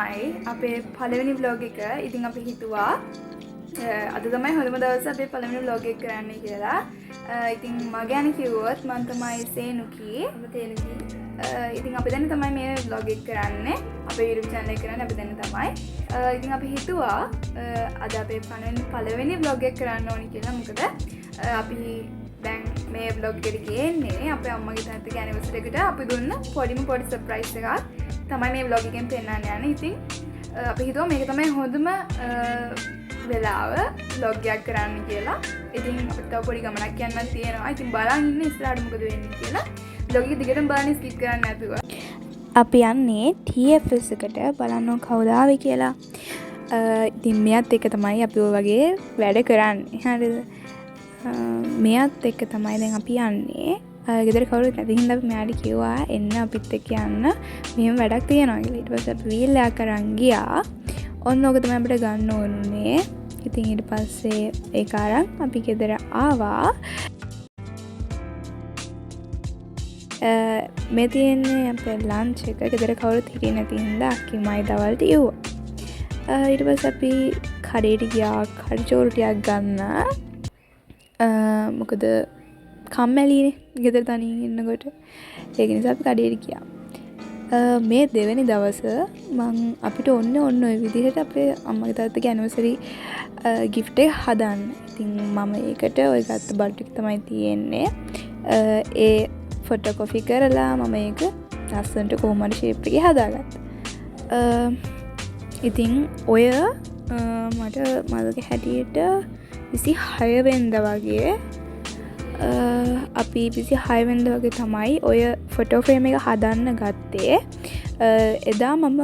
තමයි අපේ පළවෙනි vlog එක. ඉතින් අපි හිතුවා අද තමයි හොඳම දවස අපේ පළවෙනි vlog එක කරන්න කියලා. ඉතින් මම ගැන කිව්වොත් මම තමයි සේනුකි. ඉතින් අපි දැන් තමයි මේ vlog එක කරන්නේ. අපේ YouTube channel එක කරන්නේ අපි දැන් තමයි. ඉතින් අපි හිතුවා අද අපේ පළවෙනි vlog එක කරන්න ඕනි කියලා. මොකද අපි දැන් මේ vlog එකට ගේන්නේ අපේ අම්මගේ තාත්තගේ anniversary එකට අපි දුන්න පොඩි surprise එකක් තමයි මේ vlog එකෙන් පෙන්නන්න යන්නේ. ඉතින් අපි හිතුවා මේක තමයි හොඳම වෙලාව vlog එකක් කරන්න කියලා. ඉතින් අපිට තව පොඩි ගමනක් යන්නත් තියෙනවා. ඉතින් බලන්න ඉන්න ඉස්සරහට මොකද වෙන්නේ කියලා. vlog එක දිගටම බලන්න skip කරන්න නැතුව. අපි යන්නේ TFS එකට බලන්න කවුද ආවේ කියලා. ඉතින් මෙයත් එක තමයි අපි ඔය වගේ වැඩ කරන්නේ. හරිද? මෙයත් එක්ක තමයි දැන් අපි යන්නේ. ගෙදර කවුරුත් නැති හින්දා අපි මෙයාට කිව්වා එන්න අපිත් එක්ක යන්න. මෙහෙම වැඩක් තියෙනවා කියලා. ඊට පස්සේ අපි වීල් එකක් අරන් ගියා. ඔන්න ඕක තමයි අපිට ගන්න ඕනේ. ඉතින් ඊට පස්සේ ඒක අරන් අපි ගෙදර ආවා. මේ තියෙන්නේ අපේ ලන්ච් එක. ගෙදර කවුරුත් හිටියේ නැති හින්දා අක්කිමයි දවල්ට ඉව්වා. ඊට පස්සේ අපි කඩේට ගියා කඩ චෝරු ටිකක් ගන්න. මොකද කම්මැලිනේ ගෙදර තනියෙන් ඉන්නකොට. ඒක නිසා අපි කඩේට ගියා. මේ දෙවෙනි දවස මං අපිට ඔන්න ඔය විදිහට අපේ අම්මගේ තාත්තගේ ඇනිවර්සරි gift එක හදන්න. ඉතින් මම ඒකට ඔය ගත්ත බඩු ටික තමයි තියෙන්නේ. ඒ ෆොටෝ කොපි කරලා මම ඒක ලස්සනට කොහොම හරි shape එකේ හදාගත්තා. ඉතින් ඔය මට මතක හැටියට 26 වෙනිදා වගේ අපි 26 වෙනිදා වගේ තමයි ඔය ෆොටෝ ෆ්‍රේම් එක හදන්න ගත්තේ. එදා මම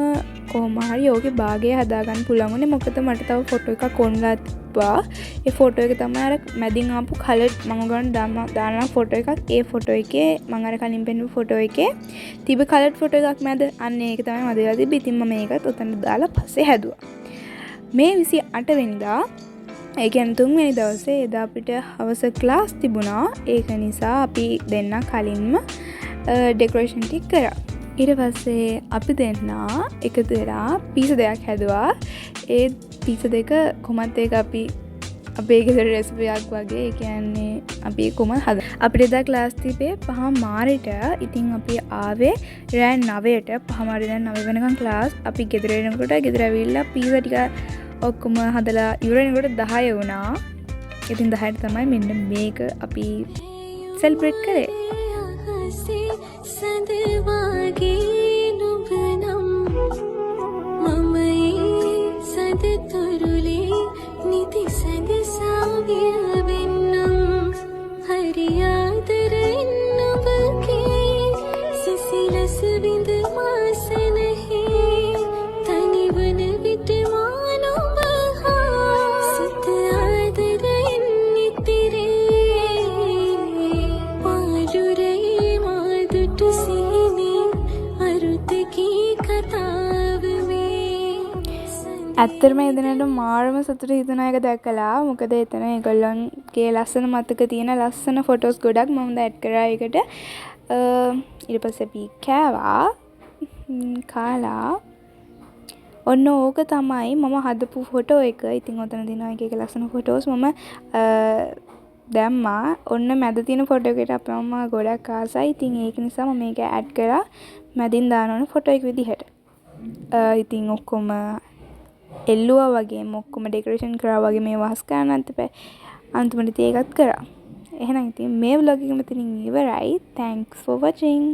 කොහොම හරි ඕකේ භාගය හදාගන්න පුළුවන් වුණේ. මොකද මට තව ෆොටෝ එකක් ඔන්ලා තිබ්බා. ඒ ෆොටෝ එක තමයි අර මැදින් ආපු කලර් මම ගන්න දාන ෆොටෝ එකක්. ඒ ෆොටෝ එකේ මම අර කලින් පෙන්වපු ෆොටෝ එකේ තිබ්බ කලර් ෆොටෝ එකක් මැද. අන්න ඒක තමයි මම දෙලා තිබ්බේ. ඉතින් මම ඒකත් උතන දාලා පස්සේ හැදුවා. මේ 28 වෙනිදා ඒ කියන්නේ 3 වෙනි දවසේ එදා අපිට හවස ක්ලාස් තිබුණා. ඒක නිසා අපි දෙන්න කලින්ම ඩෙකොරේෂන් ටික කරා. ඊට පස්සේ අපි දෙන්න එකතු වෙලා පීස දෙකක් හැදුවා. ඒ පීස දෙක කොහොමද ඒක අපි අපේ ගෙදර රෙසිපි එකක් වගේ. ඒ කියන්නේ අපි කොහොමද හද අපිට එදා ක්ලාස් තිබේ 5 මාරේට. ඉතින් අපි ආවේ රෑ 9ට. 5 මාරේ දැන් 9 වෙනකන් ක්ලාස්. අපි ගෙදර එනකොට ගෙදර ඇවිල්ලා පීස ටික ඔක්කොම හදලා ඉවරනකොට 10 වුණා. ඉතින් 10ට තමයි මෙන්න මේක අපි සෙලිබ්‍රේට් කරේ. ඇත්තටම එදෙනට මාරම සතුට හිතුණ එක දැකලා. මොකද එතන ඒගොල්ලන්ගේ ලස්සන මතක තියෙන ලස්සන ෆොටෝස් ගොඩක් මම ඇඩ් කරා ඒකට. ඊට පස්සේ අපි කෑවා. කාලා ඔන්න ඕක තමයි මම හදපු ෆොටෝ එක. ඉතින් ඔතන තියෙනවා එක ලස්සන ෆොටෝස් මම දැම්මා. ඔන්න මැද තියෙන ෆොටෝ එකට අපේ අම්මා ගොඩක් ආසයි. ඉතින් ඒක නිසා මම මේක ඇඩ් කරා මැදින් දාන ඕන ෆොටෝ එක විදිහට. ඉතින් ඔක්කොම එල්ලුවා වගේ ඔක්කොම ඩෙකොරේෂන් කරා වගේ මේ වහස් කරන්නත් එපා. අන්තිමට ඒකත් කරා. එහෙනම් ඉතින් මේ vlog එක මෙතනින් ඉවරයි. Thanks for watching.